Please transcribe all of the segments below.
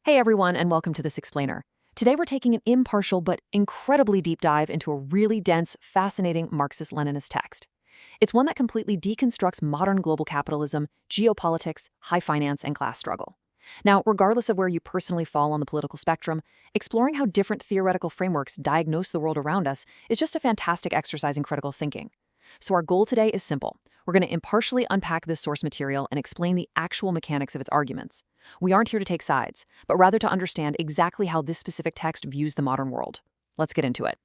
Hey everyone, and welcome to This Explainer. Today we're taking an impartial but incredibly deep dive into a really dense, fascinating Marxist-Leninist text. It's one that completely deconstructs modern global capitalism, geopolitics, high finance, and class struggle. Now, regardless of where you personally fall on the political spectrum, exploring how different theoretical frameworks diagnose the world around us is just a fantastic exercise in critical thinking. So our goal today is simple. We're going to impartially unpack this source material and explain the actual mechanics of its arguments. We aren't here to take sides, but rather to understand exactly how this specific text views the modern world. Let's get into it.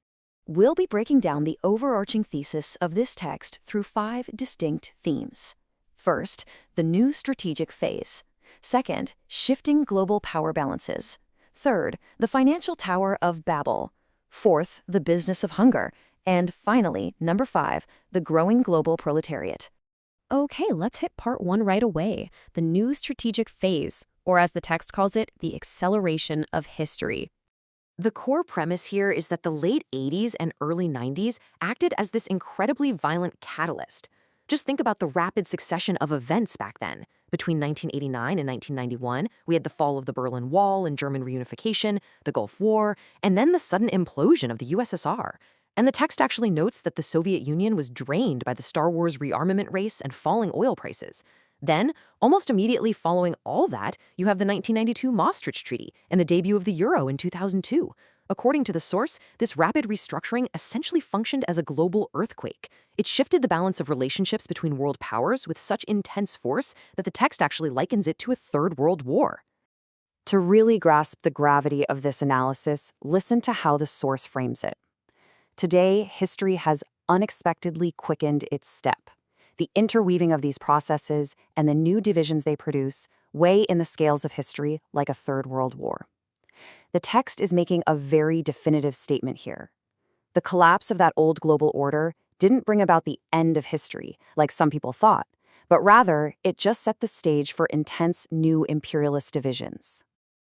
We'll be breaking down the overarching thesis of this text through 5 distinct themes. First, the new strategic phase. Second, shifting global power balances. Third, the financial tower of Babel. Fourth, the business of hunger. And finally, number 5, the growing global proletariat. Okay, let's hit part 1 right away, the new strategic phase, or as the text calls it, the acceleration of history. The core premise here is that the late 80s and early 90s acted as this incredibly violent catalyst. Just think about the rapid succession of events back then. Between 1989 and 1991, we had the fall of the Berlin Wall and German reunification, the Gulf War, and then the sudden implosion of the USSR. And the text actually notes that the Soviet Union was drained by the Star Wars rearmament race and falling oil prices. Then, almost immediately following all that, you have the 1992 Maastricht Treaty and the debut of the euro in 2002. According to the source, this rapid restructuring essentially functioned as a global earthquake. It shifted the balance of relationships between world powers with such intense force that the text actually likens it to a third world war. To really grasp the gravity of this analysis, listen to how the source frames it. Today, history has unexpectedly quickened its step. The interweaving of these processes and the new divisions they produce weigh in the scales of history like a third world war. The text is making a very definitive statement here. The collapse of that old global order didn't bring about the end of history, like some people thought, but rather it just set the stage for intense new imperialist divisions.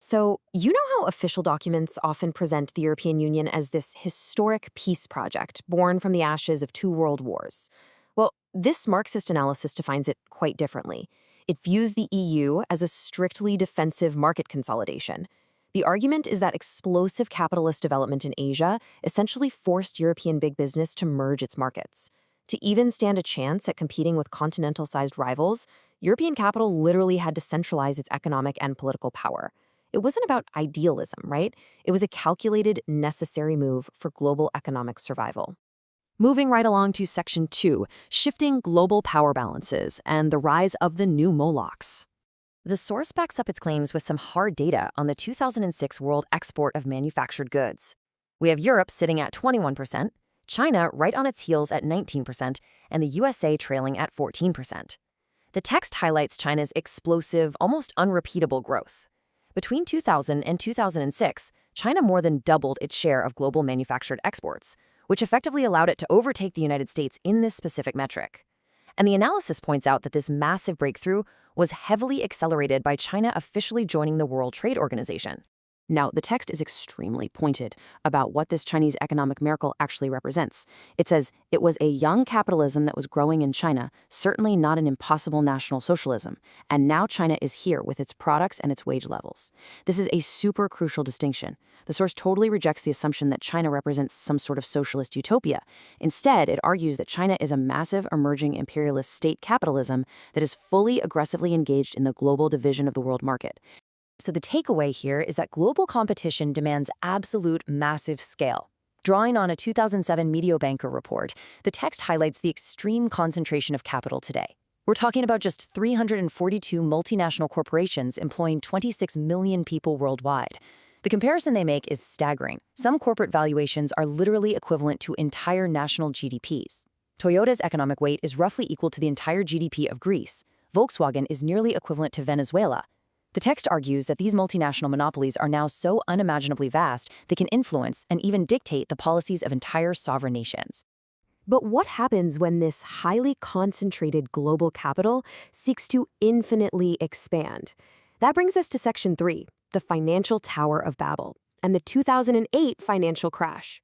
So, you know how official documents often present the European Union as this historic peace project born from the ashes of 2 world wars? Well, this Marxist analysis defines it quite differently. It views the EU as a strictly defensive market consolidation. The argument is that explosive capitalist development in Asia essentially forced European big business to merge its markets. To even stand a chance at competing with continental-sized rivals, European capital literally had to centralize its economic and political power. It wasn't about idealism, right? It was a calculated, necessary move for global economic survival. Moving right along to Section 2, shifting global power balances and the rise of the new Molochs. The source backs up its claims with some hard data on the 2006 world export of manufactured goods. We have Europe sitting at 21%, China right on its heels at 19%, and the USA trailing at 14%. The text highlights China's explosive, almost unrepeatable growth. Between 2000 and 2006, China more than doubled its share of global manufactured exports, which effectively allowed it to overtake the United States in this specific metric. And the analysis points out that this massive breakthrough was heavily accelerated by China officially joining the World Trade Organization. Now, the text is extremely pointed about what this Chinese economic miracle actually represents. It says, it was a young capitalism that was growing in China, certainly not an impossible national socialism, and now China is here with its products and its wage levels. This is a super crucial distinction. The source totally rejects the assumption that China represents some sort of socialist utopia. Instead, it argues that China is a massive emerging imperialist state capitalism that is fully aggressively engaged in the global division of the world market. So the takeaway here is that global competition demands absolute massive scale. Drawing on a 2007 Mediobanca report, the text highlights the extreme concentration of capital today. We're talking about just 342 multinational corporations employing 26 million people worldwide. The comparison they make is staggering. Some corporate valuations are literally equivalent to entire national GDPs. Toyota's economic weight is roughly equal to the entire GDP of Greece. Volkswagen is nearly equivalent to Venezuela. The text argues that these multinational monopolies are now so unimaginably vast they can influence and even dictate the policies of entire sovereign nations. But what happens when this highly concentrated global capital seeks to infinitely expand? That brings us to Section 3, the financial tower of Babel, and the 2008 financial crash.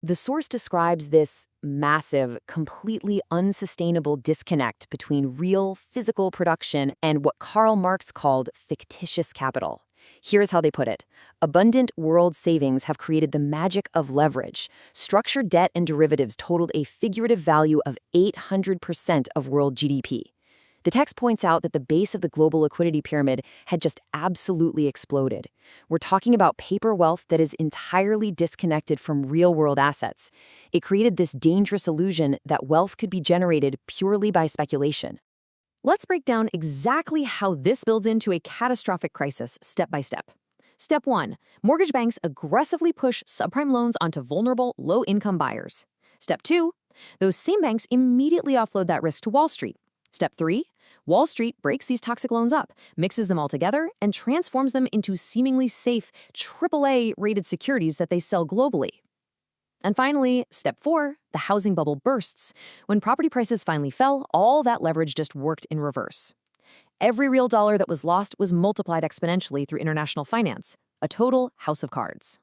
The source describes this massive, completely unsustainable disconnect between real, physical production and what Karl Marx called fictitious capital. Here's how they put it. Abundant world savings have created the magic of leverage. Structured debt and derivatives totaled a figurative value of 800% of world GDP. The text points out that the base of the global liquidity pyramid had just absolutely exploded. We're talking about paper wealth that is entirely disconnected from real-world assets. It created this dangerous illusion that wealth could be generated purely by speculation. Let's break down exactly how this builds into a catastrophic crisis step by step. Step 1. Mortgage banks aggressively push subprime loans onto vulnerable, low-income buyers. Step 2. Those same banks immediately offload that risk to Wall Street. Step 3. Wall Street breaks these toxic loans up, mixes them all together, and transforms them into seemingly safe AAA-rated securities that they sell globally. And finally, Step 4, the housing bubble bursts. When property prices finally fell, all that leverage just worked in reverse. Every real dollar that was lost was multiplied exponentially through international finance, a total house of cards.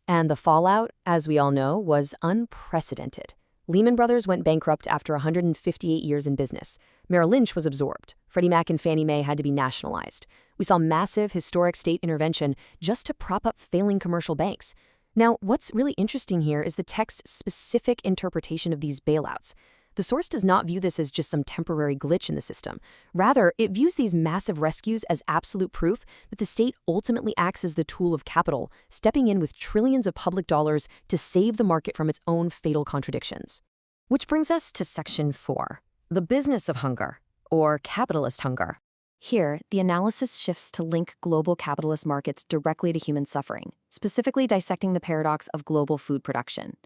And the fallout, as we all know, was unprecedented. Lehman Brothers went bankrupt after 158 years in business. Merrill Lynch was absorbed. Freddie Mac and Fannie Mae had to be nationalized. We saw massive, historic state intervention just to prop up failing commercial banks. Now, what's really interesting here is the text's specific interpretation of these bailouts. The source does not view this as just some temporary glitch in the system. Rather, it views these massive rescues as absolute proof that the state ultimately acts as the tool of capital, stepping in with trillions of public dollars to save the market from its own fatal contradictions. Which brings us to Section 4, the business of hunger, or capitalist hunger. Here, the analysis shifts to link global capitalist markets directly to human suffering, specifically dissecting the paradox of global food production.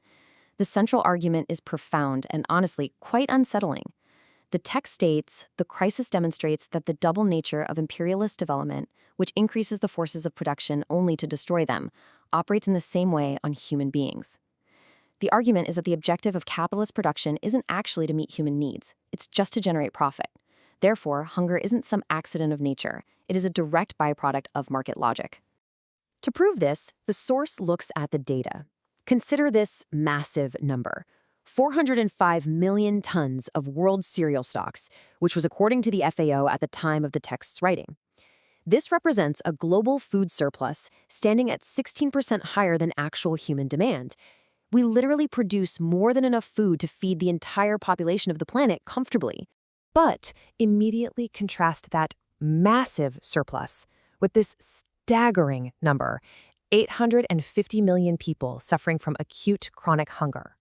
The central argument is profound and honestly quite unsettling. The text states, the crisis demonstrates that the double nature of imperialist development, which increases the forces of production only to destroy them, operates in the same way on human beings. The argument is that the objective of capitalist production isn't actually to meet human needs, it's just to generate profit. Therefore, hunger isn't some accident of nature, it is a direct byproduct of market logic. To prove this, the source looks at the data. Consider this massive number. 405 million tons of world cereal stocks, which was according to the FAO at the time of the text's writing. This represents a global food surplus standing at 16% higher than actual human demand. We literally produce more than enough food to feed the entire population of the planet comfortably. But immediately contrast that massive surplus with this staggering number, 850 million people suffering from acute chronic hunger.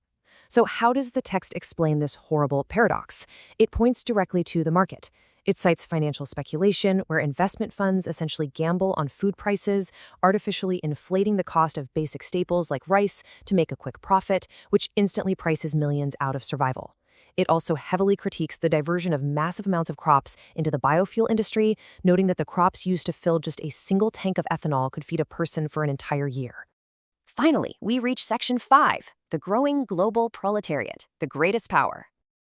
So how does the text explain this horrible paradox? It points directly to the market. It cites financial speculation, where investment funds essentially gamble on food prices, artificially inflating the cost of basic staples like rice to make a quick profit, which instantly prices millions out of survival. It also heavily critiques the diversion of massive amounts of crops into the biofuel industry, noting that the crops used to fill just a single tank of ethanol could feed a person for an entire year. Finally, we reach Section 5, the growing global proletariat, the greatest power.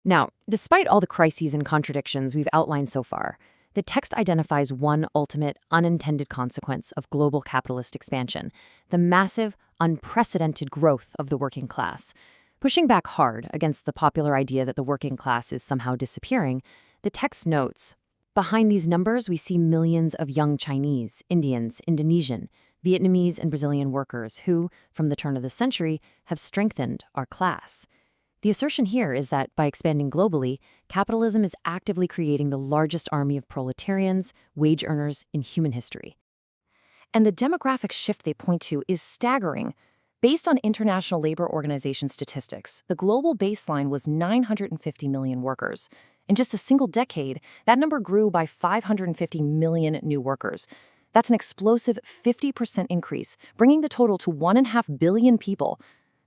Now, despite all the crises and contradictions we've outlined so far, the text identifies one ultimate unintended consequence of global capitalist expansion, the massive, unprecedented growth of the working class. Pushing back hard against the popular idea that the working class is somehow disappearing, the text notes, behind these numbers we see millions of young Chinese, Indians, Indonesian, Vietnamese, and Brazilian workers who, from the turn of the century, have strengthened our class. The assertion here is that by expanding globally, capitalism is actively creating the largest army of proletarians, wage earners in human history. And the demographic shift they point to is staggering. Based on International Labor Organization statistics, the global baseline was 950 million workers. In just a single decade, that number grew by 550 million new workers. That's an explosive 50% increase, bringing the total to 1.5 billion people.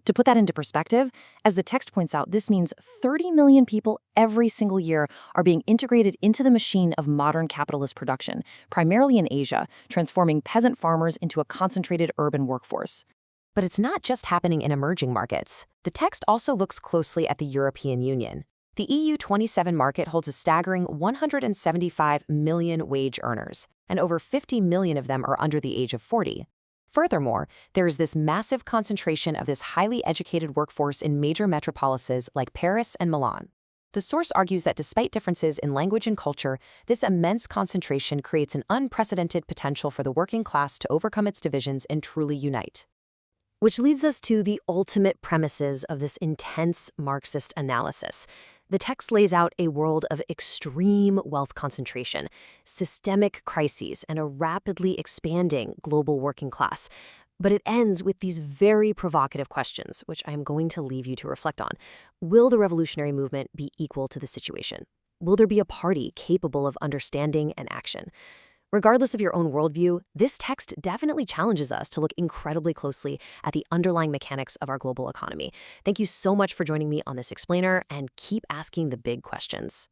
To put that into perspective, as the text points out, this means 30 million people every single year are being integrated into the machine of modern capitalist production, primarily in Asia, transforming peasant farmers into a concentrated urban workforce. But it's not just happening in emerging markets. The text also looks closely at the European Union. The EU 27 market holds a staggering 175 million wage earners, and over 50 million of them are under the age of 40. Furthermore, there is this massive concentration of this highly educated workforce in major metropolises like Paris and Milan. The source argues that despite differences in language and culture, this immense concentration creates an unprecedented potential for the working class to overcome its divisions and truly unite. Which leads us to the ultimate premises of this intense Marxist analysis. The text lays out a world of extreme wealth concentration, systemic crises, and a rapidly expanding global working class. But it ends with these very provocative questions, which I'm going to leave you to reflect on. Will the revolutionary movement be equal to the situation? Will there be a party capable of understanding and action? Regardless of your own worldview, this text definitely challenges us to look incredibly closely at the underlying mechanics of our global economy. Thank you so much for joining me on this explainer, and keep asking the big questions.